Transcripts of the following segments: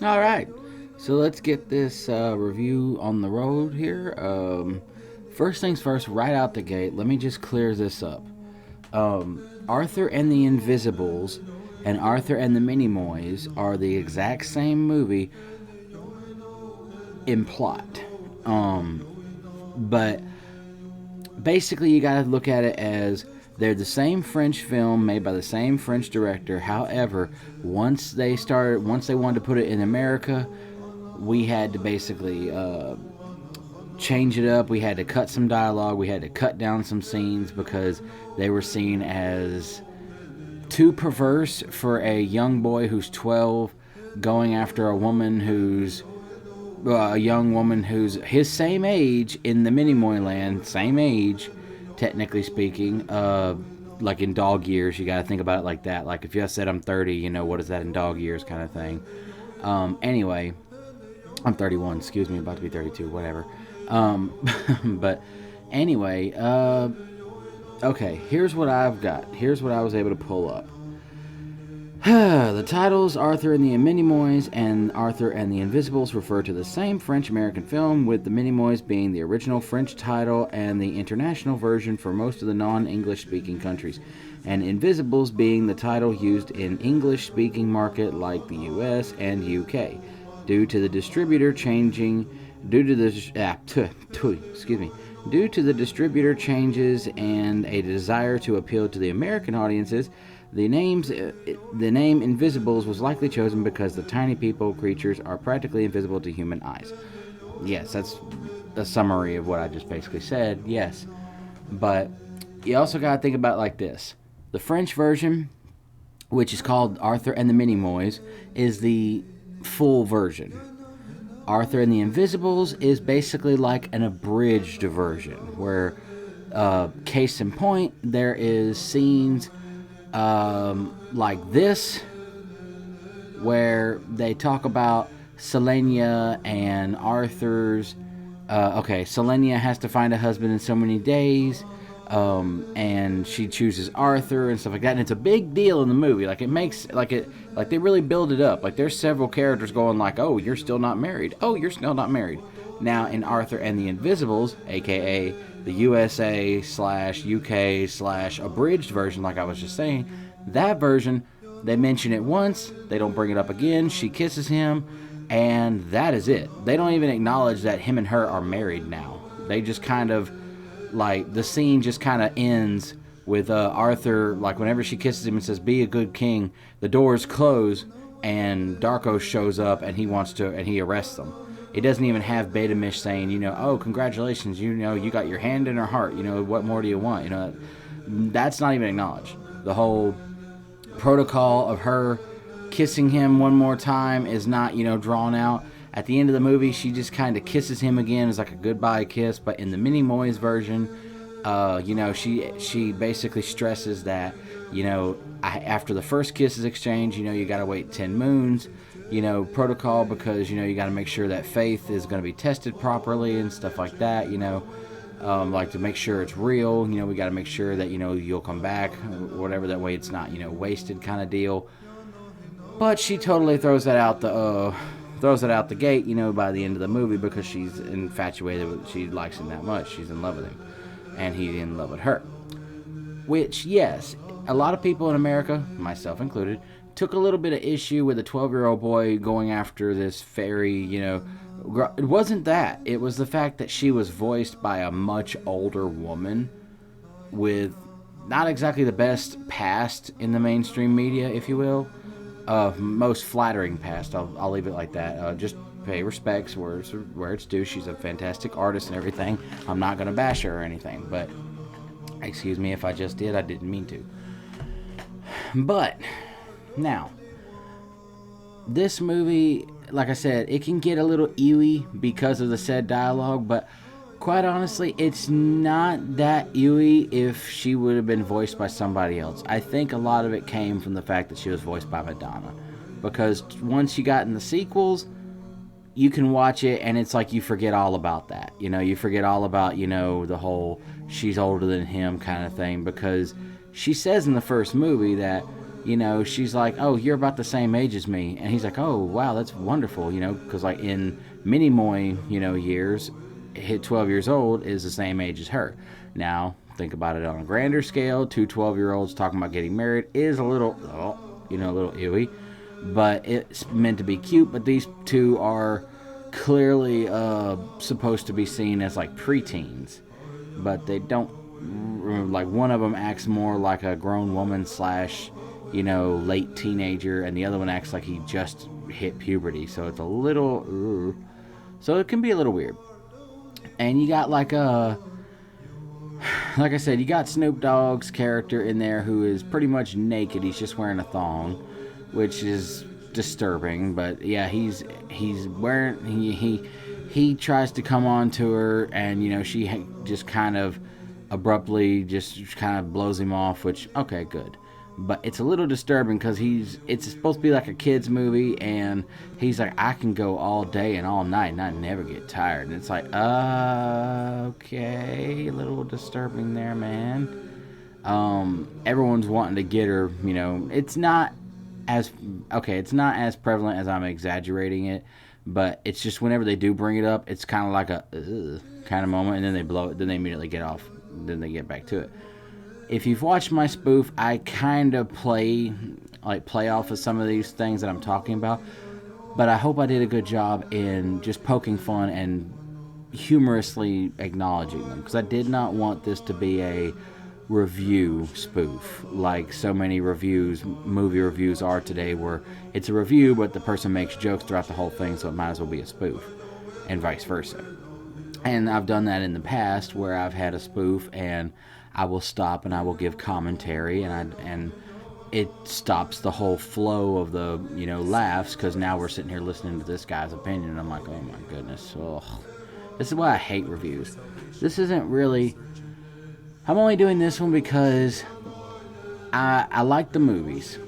All right, so let's get this review on the road here. First things first, right out the gate, let me just clear this up. Arthur and the Invisibles and Arthur and the Minimoys are the exact same movie in plot. But basically, you got to look at it as they're the same French film made by the same French director. However, once they wanted to put it in America, we had to basically change it up. We had to cut some dialogue. We had to cut down some scenes because they were seen as too perverse for a young boy who's 12 going after a woman who's a young woman who's his same age in the Minimoy land, same age, technically speaking. Like in dog years, you got to think about it like that. Like if you said I'm 30, what is that in dog years, kind of thing. Anyway, I'm 31. Excuse me, about to be 32. Whatever. But anyway, okay. Here's what I've got. Here's what I was able to pull up. The titles Arthur and the Minimoys and Arthur and the Invisibles refer to the same French-American film, with the Minimoys being the original French title and the international version for most of the non-English speaking countries, and Invisibles being the title used in English-speaking market like the US and UK. Due to the distributor changing, due to the excuse me, due to the distributor changes and a desire to appeal to the American audiences, the name Invisibles was likely chosen because the tiny people creatures are practically invisible to human eyes. Yes, that's a summary of what I just basically said. Yes, but you also got to think about it like this: the French version, which is called Arthur and the Minimoys, is the full version. Arthur and the Invisibles is basically like an abridged version, where, case in point, there is scenes like this, where they talk about Selenia and Arthur's. Okay, Selenia has to find a husband in so many days, and she chooses Arthur and stuff like that. And it's a big deal in the movie. Like like they really build it up. Like there's several characters going like, "Oh, you're still not married. Oh, you're still not married." Now in Arthur and the Invisibles, aka the USA slash UK slash abridged version, like I was just saying, that version, they mention it once, they don't bring it up again, she kisses him, and that is it. They don't even acknowledge that him and her are married now. They just kind of, like, the scene just kind of ends with Arthur, like, whenever she kisses him and says, "Be a good king," the doors close, and Darko shows up, and he arrests them. It doesn't even have Betamish saying, "Oh, congratulations, you got your hand in her heart, what more do you want?" That's not even acknowledged. The whole protocol of her kissing him one more time is not, drawn out. At the end of the movie, she just kind of kisses him again. It's like a goodbye kiss. But in the Minimoys version, she basically stresses that, after the first kiss is exchanged, you got to wait 10 moons, protocol, because, you got to make sure that faith is going to be tested properly and stuff like that, like to make sure it's real. We got to make sure that, you'll come back, whatever, that way it's not, wasted kind of deal. But she totally throws that out the gate, by the end of the movie, because she's infatuated with, she likes him that much. She's in love with him, and he's in love with her. Which, yes, a lot of people in America, myself included, took a little bit of issue with a 12-year-old boy going after this fairy, It wasn't that. It was the fact that she was voiced by a much older woman with not exactly the best past in the mainstream media, if you will. Most flattering past. I'll leave it like that. Just pay respects where it's due. She's a fantastic artist and everything. I'm not going to bash her or anything, but excuse me if I just did. I didn't mean to. But now, this movie, like I said, it can get a little ewy because of the said dialogue, but quite honestly, it's not that ewy if she would have been voiced by somebody else. I think a lot of it came from the fact that she was voiced by Madonna, because once you got in the sequels, you can watch it and it's like you forget all about that. You forget all about, the whole she's older than him kind of thing, because she says in the first movie that she's like, oh, you're about the same age as me. And he's like, oh, wow, that's wonderful, because like in Minimoy, years, hit 12 years old is the same age as her. Now, think about it on a grander scale. Two 12-year-olds talking about getting married is a little, a little ewy. But it's meant to be cute. But these two are clearly supposed to be seen as like preteens. But they don't, like one of them acts more like a grown woman slash, late teenager. And the other one acts like he just hit puberty. So it's a little, so it can be a little weird. And you got like I said, you got Snoop Dogg's character in there who is pretty much naked. He's just wearing a thong, which is disturbing. But yeah, he's wearing he tries to come on to her, and she just kind of abruptly just kind of blows him off. Which, okay, good. But it's a little disturbing because it's supposed to be like a kid's movie, and he's like, I can go all day and all night and I never get tired. And it's like, okay, a little disturbing there, man. Everyone's wanting to get her, it's not as prevalent as I'm exaggerating it, but it's just whenever they do bring it up, it's kind of like a kind of moment, and then they blow it, then they immediately get off, then they get back to it. If you've watched my spoof, I kind of play off of some of these things that I'm talking about, but I hope I did a good job in just poking fun and humorously acknowledging them, because I did not want this to be a review spoof like so many movie reviews are today, where it's a review but the person makes jokes throughout the whole thing, so it might as well be a spoof, and vice versa. And I've done that in the past where I've had a spoof and I will stop and I will give commentary, and it stops the whole flow of the laughs, because now we're sitting here listening to this guy's opinion, and I'm like, oh my goodness, ugh. This is why I hate reviews. This isn't really. I'm only doing this one because I like the movies,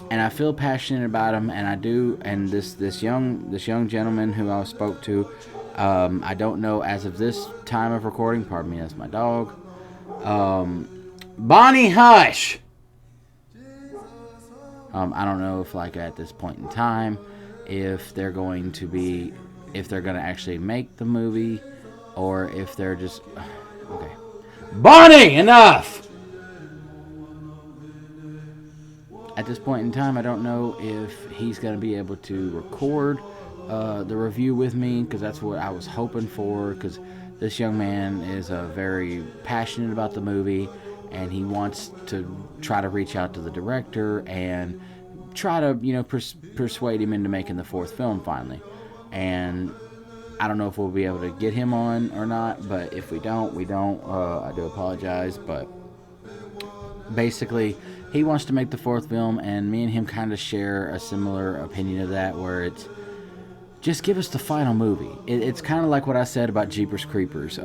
and I feel passionate about them, and I do. And this young gentleman who I spoke to, I don't know as of this time of recording. Pardon me, that's my dog. Bonnie, hush! I don't know if at this point in time, if they're going to actually make the movie, or if they're just, okay. Bonnie, enough! At this point in time, I don't know if he's going to be able to record the review with me, because that's what I was hoping for, because this young man is very passionate about the movie, and he wants to try to reach out to the director and try to, persuade him into making the fourth film finally. And I don't know if we'll be able to get him on or not, but if we don't, we don't. I do apologize, but basically, he wants to make the fourth film, and me and him kind of share a similar opinion of that, where it's, just give us the final movie. It's kind of like what I said about Jeepers Creepers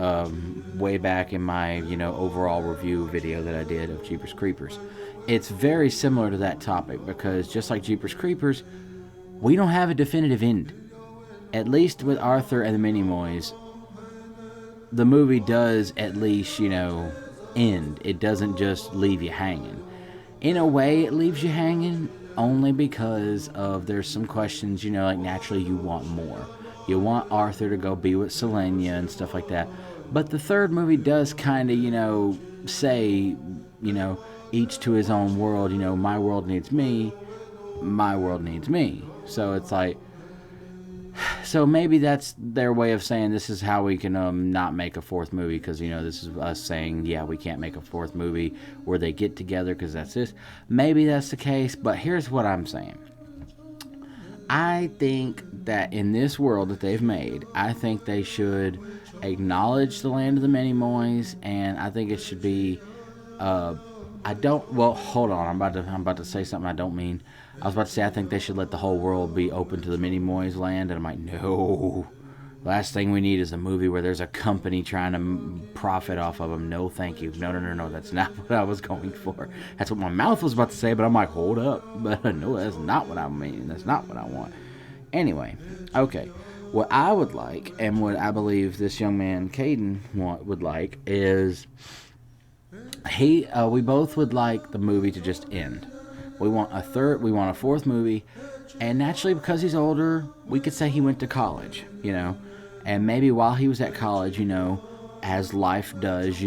way back in my overall review video that I did of Jeepers Creepers. It's very similar to that topic, because just like Jeepers Creepers, we don't have a definitive end. At least with Arthur and the Minimoys, the movie does at least end. It doesn't just leave you hanging. In a way, it leaves you hanging, only because of there's some questions, like naturally you want more. You want Arthur to go be with Selenia and stuff like that. But the third movie does kind of, say, each to his own world. My world needs me, my world needs me. So it's like, so maybe that's their way of saying this is how we can not make a fourth movie, because this is us saying, yeah, we can't make a fourth movie where they get together because that's this. Maybe that's the case, but here's what I'm saying. I think that in this world that they've made, I think they should acknowledge the land of the Minimoys, and I think it should be hold on, I'm about to say something I don't mean. I was about to say I think they should let the whole world be open to the Minimoys land, and I'm like, no. Last thing we need is a movie where there's a company trying to profit off of them. No, thank you. No. That's not what I was going for. That's what my mouth was about to say, but I'm like, hold up. But no, that's not what I mean. That's not what I want. Anyway, okay. What I would like, and what I believe this young man, Caden, would like, is we both would like the movie to just end. We want a third. We want a fourth movie. And naturally, because he's older, we could say he went to college, And maybe while he was at college, as life does,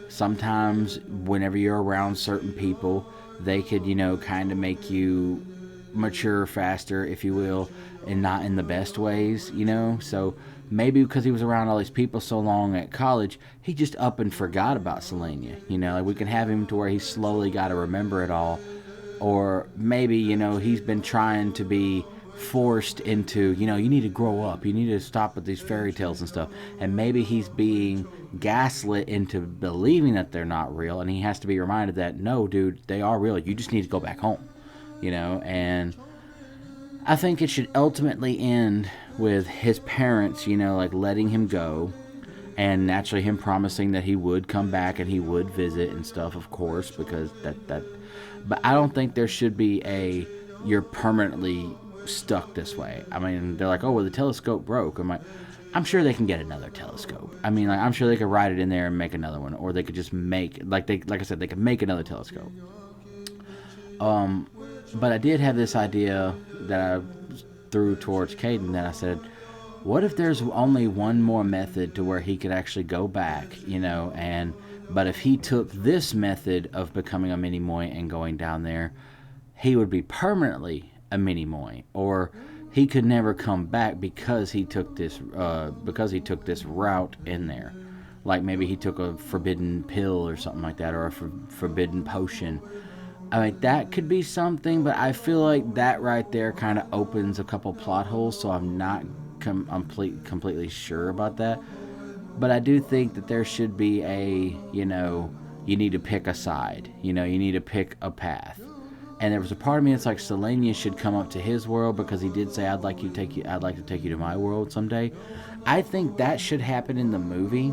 sometimes whenever you're around certain people, they could, kind of make you mature faster, if you will, and not in the best ways, So maybe because he was around all these people so long at college, he just up and forgot about Selenia, Like we can have him to where he slowly got to remember it all. Or maybe, he's been trying to be forced into, you need to grow up. You need to stop with these fairy tales and stuff. And maybe he's being gaslit into believing that they're not real. And he has to be reminded that, no, dude, they are real. You just need to go back home, And I think it should ultimately end with his parents, like letting him go. And naturally him promising that he would come back and he would visit and stuff, of course, because that but I don't think there should be you're permanently stuck this way. I mean, they're like, oh, well, the telescope broke. I'm sure they can get another telescope. I mean, I'm sure they could write it in there and make another one, or they could just make, like I said, they could make another telescope. But I did have this idea that I threw towards Caden that I said, what if there's only one more method to where he could actually go back, but if he took this method of becoming a Minimoy and going down there, he would be permanently a Minimoy, or he could never come back because he took this route in there. Like maybe he took a forbidden pill or something like that, or a forbidden potion. I mean, that could be something, but I feel like that right there kind of opens a couple plot holes, so I'm not completely sure about that. But I do think that there should be you need to pick a side. You need to pick a path. And there was a part of me that's like, Selenia should come up to his world because he did say, I'd like to take you to my world someday. I think that should happen in the movie,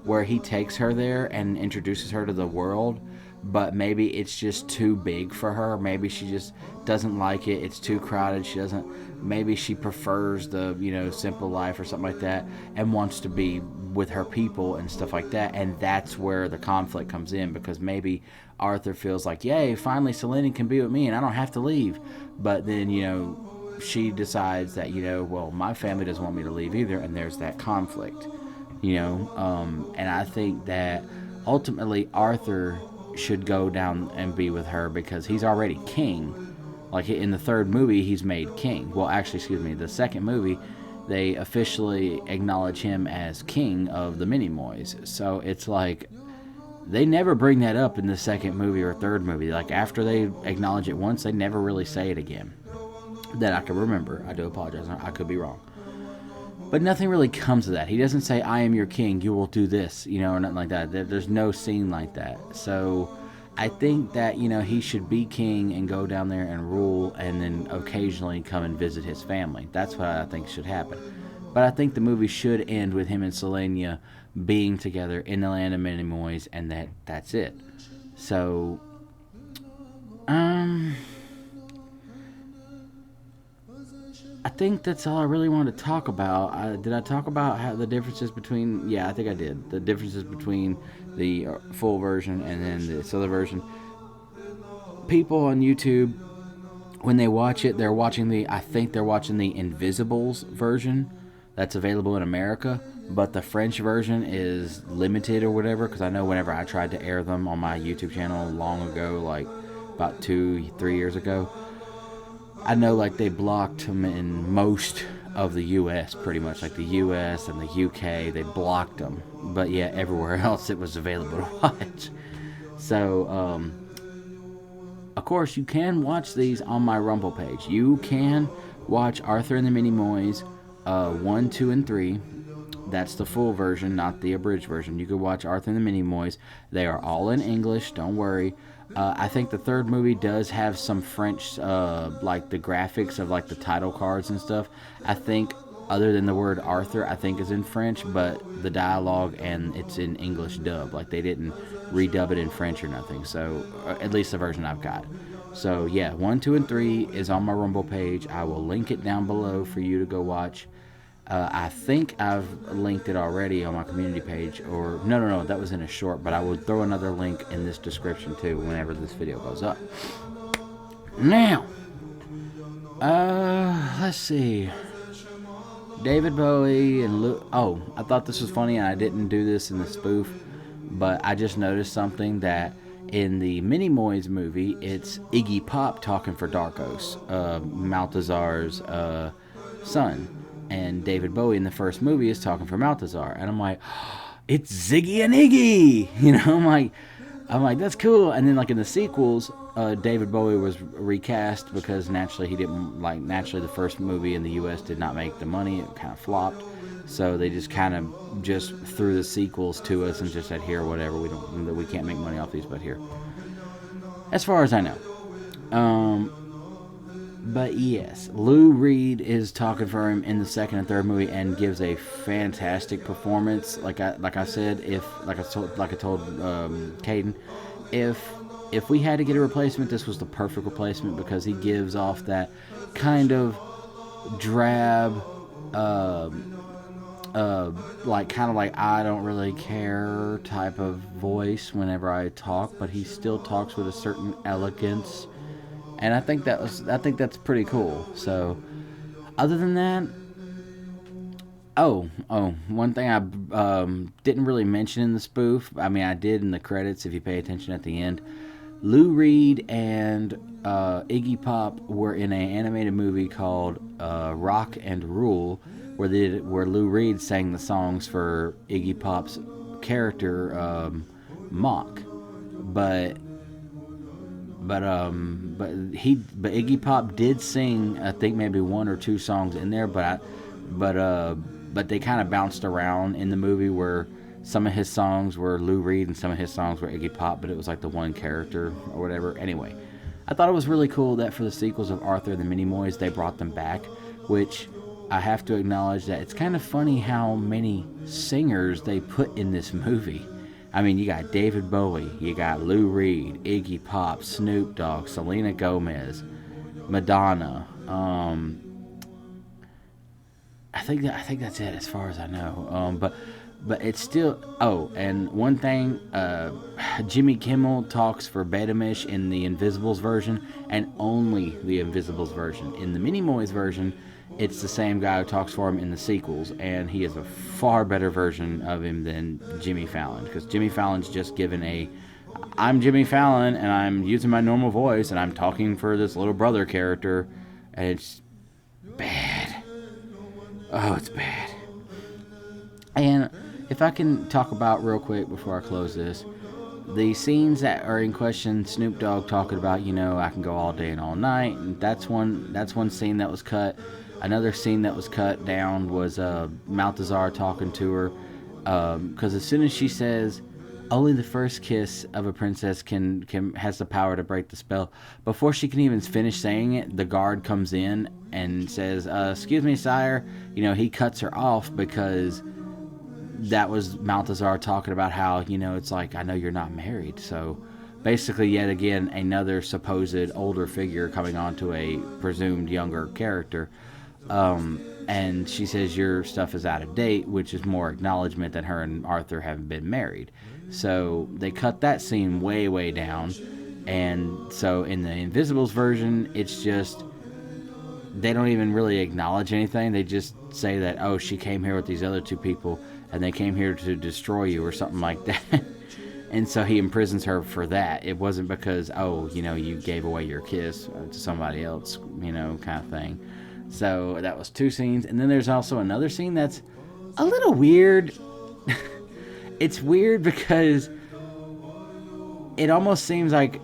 where he takes her there and introduces her to the world. But maybe it's just too big for her. Maybe she just doesn't like it. It's too crowded. Maybe she prefers the, simple life or something like that, and wants to be with her people and stuff like that. And that's where the conflict comes in, because maybe Arthur feels like, yay, finally Selenia can be with me and I don't have to leave. But then, she decides that, well, my family doesn't want me to leave either. And there's that conflict, and I think that ultimately Arthur should go down and be with her because he's already king. Like in the third movie, he's made king. Well, actually, the second movie, they officially acknowledge him as king of the Minimoys. So it's like, they never bring that up in the second movie or third movie. Like after they acknowledge it once, they never really say it again. That I can remember. I do apologize. I could be wrong. But nothing really comes of that. He doesn't say, I am your king, you will do this, or nothing like that. There's no scene like that. So I think that, he should be king and go down there and rule, and then occasionally come and visit his family. That's what I think should happen. But I think the movie should end with him and Selenia being together in the land of Minimoys, and that's it. So, I think that's all I really wanted to talk about. Did I talk about how the differences between... Yeah, I think I did. The differences between the full version and then this other version. People on YouTube, when they watch it, I think they're watching the Invisibles version that's available in America. But the French version is limited or whatever, because I know whenever I tried to air them on my YouTube channel long ago, like about 2-3 years ago, I know like they blocked them in most of the U.S. pretty much, like the U.S. and the U.K. They blocked them, but yeah, everywhere else it was available to watch. So, of course, you can watch these on my Rumble page. You can watch Arthur and the Minimoys 1, 2, and 3. That's the full version, not the abridged version. You can watch Arthur and the Minimoys. They are all in English, don't worry. I think the third movie does have some French, like the graphics of like the title cards and stuff. I think, other than the word Arthur, I think is in French, but the dialogue and it's in English dub. Like they didn't redub it in French or nothing. So, at least the version I've got. So yeah, 1, 2, and 3 is on my Rumble page. I will link it down below for you to go watch. I think I've linked it already on my community page, or no, that was in a short, but I will throw another link in this description too whenever this video goes up. Now, let's see. David Bowie and oh, I thought this was funny, and I didn't do this in the spoof, but I just noticed something that in the Minimoys movie, it's Iggy Pop talking for Darkos, Maltazar's son, and David Bowie in the first movie is talking for Maltazar, and I'm like, it's Ziggy and Iggy, you know, I'm like, that's cool. And then, like, in the sequels, David Bowie was recast because naturally naturally the first movie in the U.S. did not make the money. It kind of flopped. So they just kind of just threw the sequels to us and just said, here, whatever. We can't make money off these, but here. As far as I know. But yes, Lou Reed is talking for him in the second and third movie and gives a fantastic performance. Like I said, I told Caden, if we had to get a replacement, this was the perfect replacement because he gives off that kind of drab, kind of like I don't really care type of voice whenever I talk, but he still talks with a certain elegance. And I think that's pretty cool. So, other than that, one thing I didn't really mention in the spoof. I mean, I did in the credits if you pay attention at the end. Lou Reed and Iggy Pop were in an animated movie called Rock and Rule, where Lou Reed sang the songs for Iggy Pop's character Mock, but Iggy Pop did sing, I think maybe one or two songs in there, but they kind of bounced around in the movie where some of his songs were Lou Reed and some of his songs were Iggy Pop, but it was like the one character or whatever. Anyway, I thought it was really cool that for the sequels of Arthur and the Minimoys, they brought them back, which I have to acknowledge that it's kind of funny how many singers they put in this movie. I mean, you got David Bowie, you got Lou Reed, Iggy Pop, Snoop Dogg, Selena Gomez, Madonna. I think that's it as far as I know. But it's still. Oh, and one thing, Jimmy Kimmel talks for Betamish in the Invisibles version, and only the Invisibles version. In the Minimoys version, it's the same guy who talks for him in the sequels, and he is a far better version of him than Jimmy Fallon, because Jimmy Fallon's just given I'm Jimmy Fallon, and I'm using my normal voice, and I'm talking for this little brother character, and it's bad. Oh, it's bad. And if I can talk about real quick before I close this, the scenes that are in question, Snoop Dogg talking about, I can go all day and all night, and that's one scene that was cut. Another scene that was cut down was Maltazar talking to her, because as soon as she says, only the first kiss of a princess has the power to break the spell, before she can even finish saying it, the guard comes in and says, excuse me, sire. He cuts her off because that was Maltazar talking about how, it's like, I know you're not married. So basically, yet again, another supposed older figure coming on to a presumed younger character. And she says your stuff is out of date, which is more acknowledgement that her and Arthur haven't been married. So they cut that scene way, way down. And so in the Invisibles version, it's just, they don't even really acknowledge anything. They just say that, oh, she came here with these other two people, and they came here to destroy you or something like that. And so he imprisons her for that. It wasn't because, you gave away your kiss to somebody else, kind of thing. So that was two scenes. And then there's also another scene that's a little weird. It's weird because it almost seems like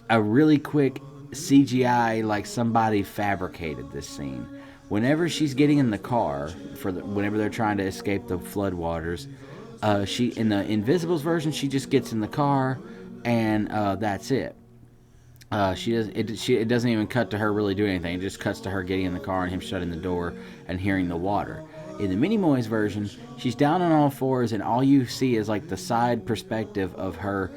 a really quick CGI, like somebody fabricated this scene. Whenever she's getting in the car, whenever they're trying to escape the floodwaters, she in the Invisibles version, she just gets in the car, and that's it. It doesn't even cut to her really doing anything. It just cuts to her getting in the car and him shutting the door and hearing the water. In the Minimoys version, she's down on all fours, and all you see is like the side perspective of her.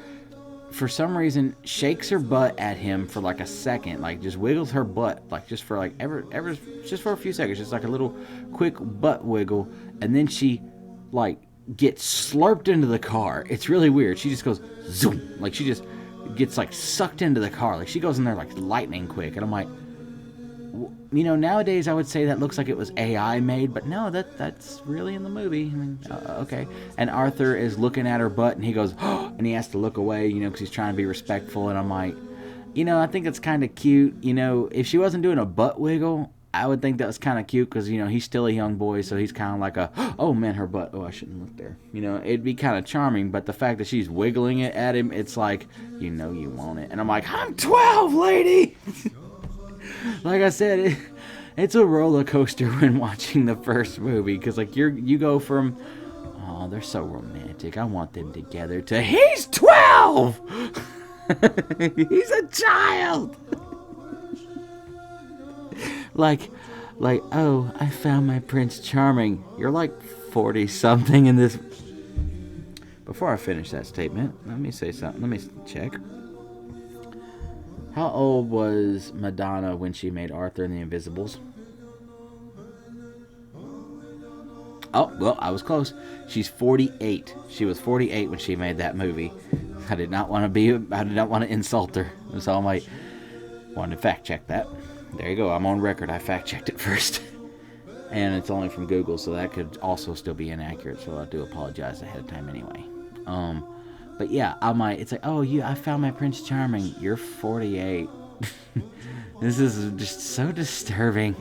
For some reason, shakes her butt at him for like a second, like just wiggles her butt, like just for like just for a few seconds, just like a little quick butt wiggle, and then she like gets slurped into the car. It's really weird. She just goes zoom, like she just gets like sucked into the car. Like she goes in there like lightning quick, and I'm like, you know, nowadays I would say that looks like it was AI made, but no, that's really in the movie. I mean, okay. And Arthur is looking at her butt, and he goes, oh, and he has to look away, you know, because he's trying to be respectful. And I'm like, you know, I think it's kind of cute. You know, if she wasn't doing a butt wiggle, I would think that was kind of cute because, you know, he's still a young boy, so he's kind of like a, oh man, her butt. Oh, I shouldn't look there. You know, it'd be kind of charming, but the fact that she's wiggling it at him, it's like, you know, you want it. And I'm like, I'm 12, lady. Like I said, it's a roller coaster when watching the first movie because, like, you go from, oh, they're so romantic, I want them together, to he's 12. He's a child. like, oh, I found my Prince Charming. You're like 40 something in this. Before I finish that statement, let me say something. Let me check. How old was Madonna when she made Arthur and the Invisibles? Oh, well, I was close. She's 48. She was 48 when she made that movie. I did not want to insult her. So I'm like, wanted to fact check that. There you go. I'm on record. I fact checked it first. And it's only from Google, so that could also still be inaccurate. So I do apologize ahead of time anyway. But yeah, it's like, oh, I found my Prince Charming. You're 48. This is just so disturbing.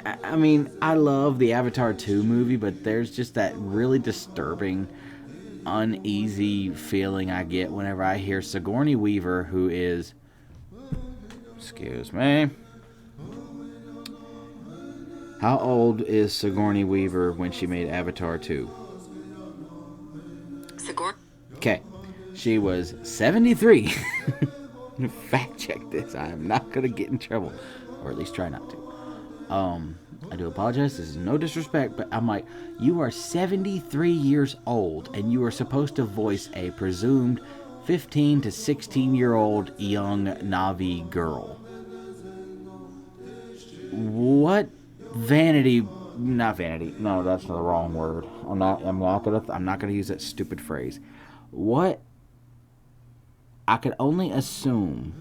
I mean, I love the Avatar 2 movie, but there's just that really disturbing, uneasy feeling I get whenever I hear Sigourney Weaver, who is, excuse me, how old is Sigourney Weaver when she made Avatar 2? Okay. She was 73. Fact check this. I am not going to get in trouble. Or at least try not to. I do apologize. This is no disrespect, but I'm like, you are 73 years old, and you are supposed to voice a presumed 15 to 16-year-old young Na'vi girl. What vanity... Not vanity. No, that's the wrong word. I'm not gonna use that stupid phrase. What? I could only assume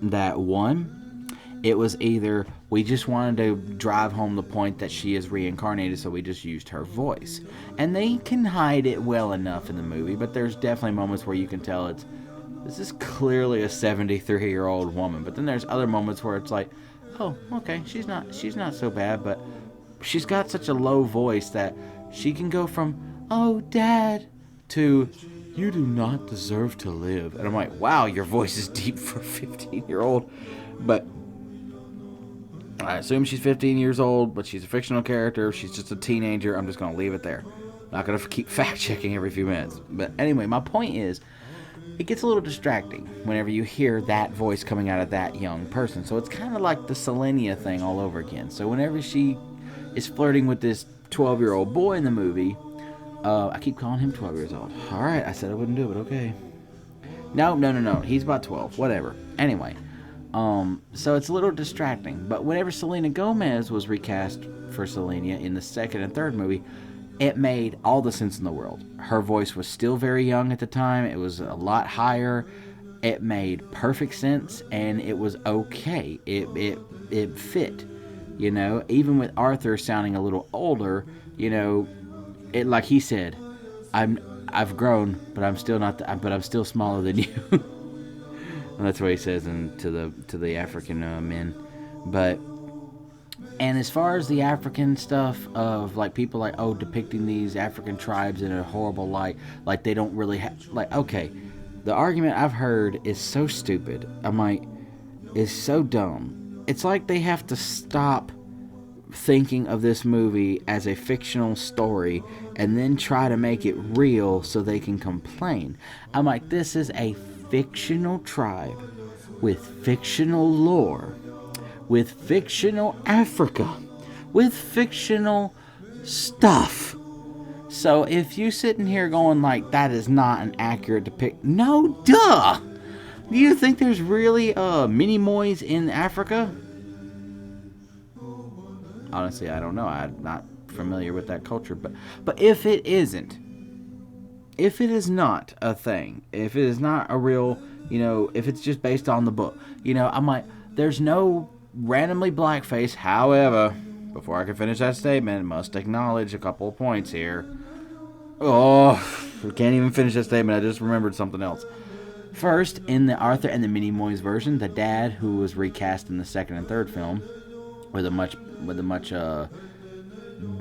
that, one, it was either we just wanted to drive home the point that she is reincarnated, so we just used her voice. And they can hide it well enough in the movie, but there's definitely moments where you can tell this is clearly a 73-year-old woman. But then there's other moments where it's like, oh, okay, she's not so bad, but she's got such a low voice that she can go from, oh, Dad, to, you do not deserve to live. And I'm like, wow, your voice is deep for a 15-year-old. But I assume she's 15 years old, but she's a fictional character. She's just a teenager. I'm just going to leave it there. Not going to keep fact-checking every few minutes. But anyway, my point is, it gets a little distracting whenever you hear that voice coming out of that young person. So it's kind of like the Selenia thing all over again. So whenever she is flirting with this 12-year-old boy in the movie, I keep calling him 12 years old. Alright, I said I wouldn't do it, okay. No. He's about 12. Whatever. Anyway. So it's a little distracting. But whenever Selena Gomez was recast for Selenia in the second and third movie, it made all the sense in the world. Her voice was still very young at the time. It was a lot higher. It made perfect sense, and it was okay. It fit. You know, even with Arthur sounding a little older, you know, it, like he said, I've grown, but I'm still not. But I'm still smaller than you. And that's what he says to the African men. But and as far as the African stuff of like people like depicting these African tribes in a horrible light, like they don't really have okay, the argument I've heard is so stupid. I'm like, is so dumb. It's like they have to stop thinking of this movie as a fictional story and then try to make it real so they can complain. I'm like, this is a fictional tribe with fictional lore, with fictional Africa, with fictional stuff. So if you sitting here going like that is not an accurate depiction, no, duh. Do you think there's really Minimoys in Africa? Honestly, I don't know. I'm not familiar with that culture, but if it isn't, if it is not a thing, if it is not a real, if it's just based on the book, I'm like, there's no randomly blackface. However, before I can finish that statement, I must acknowledge a couple of points here. Oh, I can't even finish that statement. I just remembered something else. First, in the Arthur and the Minimoys version, the dad, who was recast in the second and third film, with a much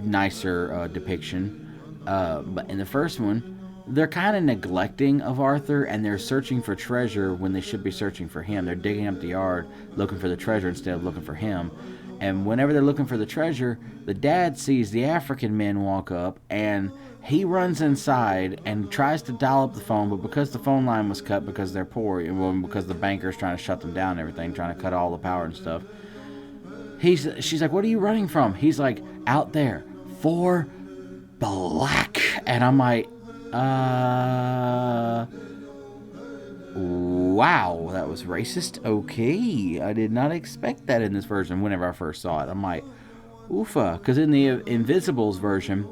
nicer depiction. But in the first one, they're kind of neglecting of Arthur, and they're searching for treasure when they should be searching for him. They're digging up the yard looking for the treasure instead of looking for him. And whenever they're looking for the treasure, the dad sees the African men walk up, and he runs inside and tries to dial up the phone, but because the phone line was cut because they're poor, because the banker's trying to shut them down and everything, trying to cut all the power and stuff, she's like, what are you running from? He's like, out there, for black. And I'm like, wow, that was racist. Okay, I did not expect that in this version whenever I first saw it. I'm like, oofa. Because in the Invisibles version,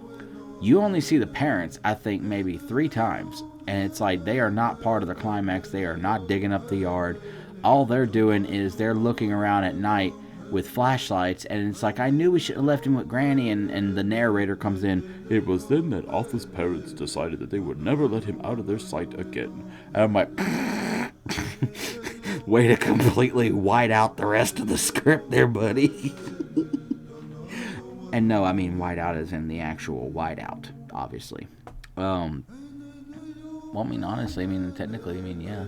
you only see the parents, I think, maybe 3 times. And it's like, they are not part of the climax. They are not digging up the yard. All they're doing is they're looking around at night with flashlights, and it's like, I knew we should have left him with Granny, and the narrator comes in, it was then that Arthur's parents decided that they would never let him out of their sight again. And I'm like, way to completely white out the rest of the script there, buddy. And no, I mean white out as in the actual white out, obviously. Well, I mean, honestly, I mean, technically, I mean, yeah.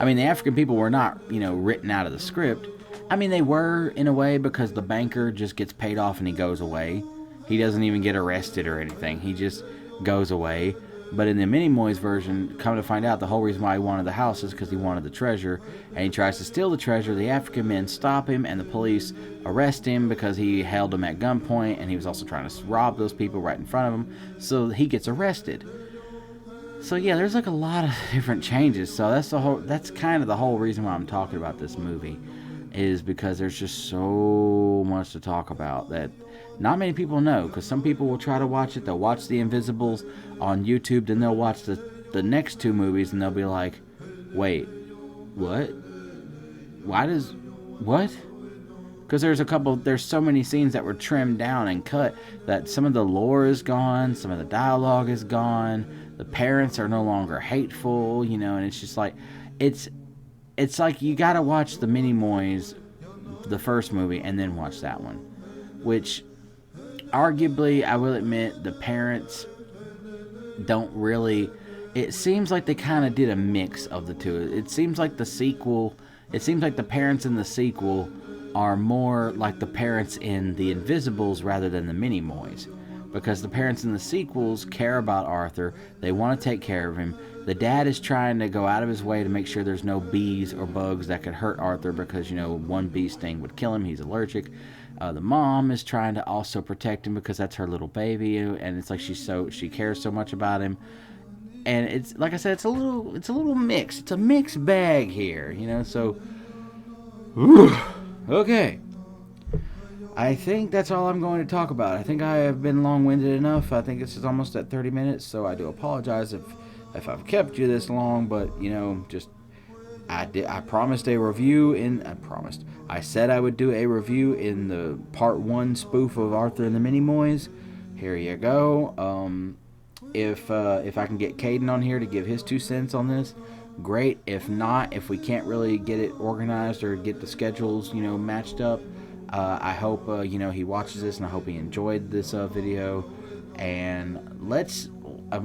I mean, the African people were not, written out of the script. I mean, they were, in a way, because the banker just gets paid off and he goes away. He doesn't even get arrested or anything. He just goes away. But in the Minimoys version, come to find out, the whole reason why he wanted the house is because he wanted the treasure. And he tries to steal the treasure. The African men stop him, and the police arrest him because he held them at gunpoint, and he was also trying to rob those people right in front of him. So he gets arrested. So yeah, there's like a lot of different changes. So that's kind of the whole reason why I'm talking about this movie, is because there's just so much to talk about that not many people know. Because some people will try to watch it, they'll watch The Invisibles on YouTube, then they'll watch the next 2 movies, and they'll be like, wait, what? What? Because there's so many scenes that were trimmed down and cut that some of the lore is gone, some of the dialogue is gone, the parents are no longer hateful, and it's just like, it's like you gotta watch the Minimoys, the first movie, and then watch that one. Which, arguably, I will admit, the parents don't really... It seems like they kind of did a mix of the two. It seems like the parents in the sequel are more like the parents in the Invisibles rather than the Minimoys. Because the parents in the sequels care about Arthur. They want to take care of him. The dad is trying to go out of his way to make sure there's no bees or bugs that could hurt Arthur because, one bee sting would kill him. He's allergic. The mom is trying to also protect him because that's her little baby, and it's like she cares so much about him. And it's like I said, it's a little mixed. It's a mixed bag here, so whew, okay. I think that's all I'm going to talk about. I think I have been long-winded enough. I think this is almost at 30 minutes, so I do apologize if I've kept you this long, but I promised a review I said I would do a review in the part 1 spoof of Arthur and the Minimoys. Here you go. If I can get Caden on here to give his 2 cents on this, great. If not, if we can't really get it organized or get the schedules, matched up, I hope, he watches this, and I hope he enjoyed this video. And let's,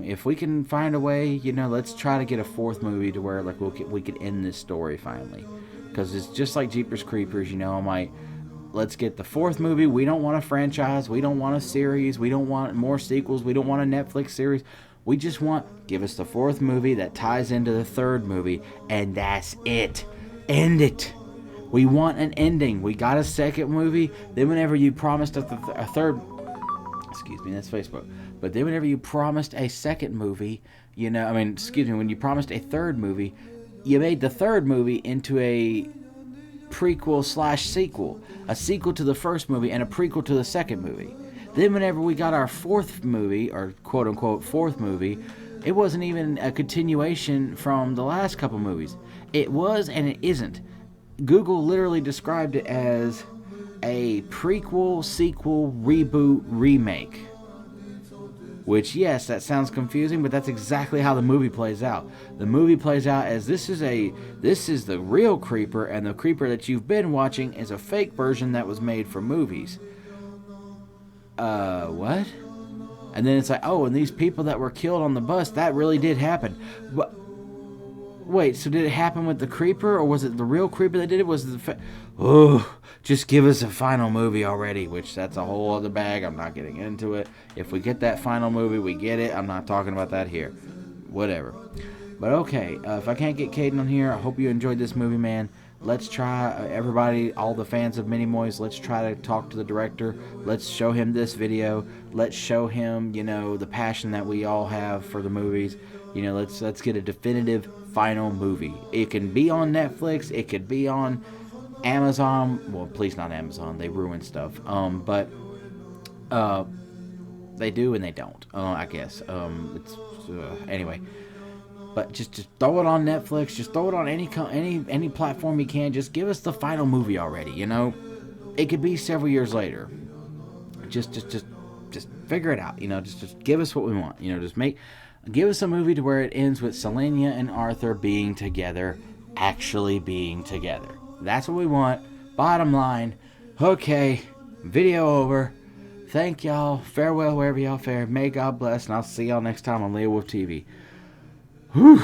if we can find a way, let's try to get a 4th movie to where we could end this story finally. Because it's just like Jeepers Creepers, I'm like, let's get the 4th movie. We don't want a franchise. We don't want a series. We don't want more sequels. We don't want a Netflix series. We just give us the 4th movie that ties into the 3rd movie, and that's it. End it. We want an ending. We got a 2nd movie. Then whenever you promised a 3rd... Excuse me, that's Facebook. But then whenever you promised a 2nd movie, when you promised a 3rd movie, you made the 3rd movie into a prequel/sequel. A sequel to the 1st movie and a prequel to the 2nd movie. Then whenever we got our 4th movie, or quote-unquote 4th movie, It wasn't even a continuation from the last couple movies. It was and it isn't. Google literally described it as a prequel, sequel, reboot, remake. Which, yes, that sounds confusing, but that's exactly how the movie plays out. The movie plays out as this is the real creeper, and the creeper that you've been watching is a fake version that was made for movies. What? And then it's like, oh, and these people that were killed on the bus, that really did happen. What? Wait, so did it happen with the creeper, or was it the real creeper that did it? Was it just give us a final movie already, which that's a whole other bag. I'm not getting into it. If we get that final movie, we get it. I'm not talking about that here. Whatever. But okay, if I can't get Caden on here, I hope you enjoyed this movie, man. Let's try, everybody, all the fans of Minimoys, let's try to talk to the director. Let's show him this video. Let's show him, the passion that we all have for the movies. Let's get a definitive final movie. It can be on Netflix. It could be on Amazon. Well, please not Amazon. They ruin stuff. But they do and they don't. I guess. Anyway. But just throw it on Netflix. Just throw it on any platform you can. Just give us the final movie already. It could be several years later. Just figure it out. Just give us what we want. Give us a movie to where it ends with Selenia and Arthur being together, actually being together. That's what we want. Bottom line. Okay, video over. Thank y'all. Farewell wherever y'all fare. May God bless, and I'll see y'all next time on Leowolf TV. Whew.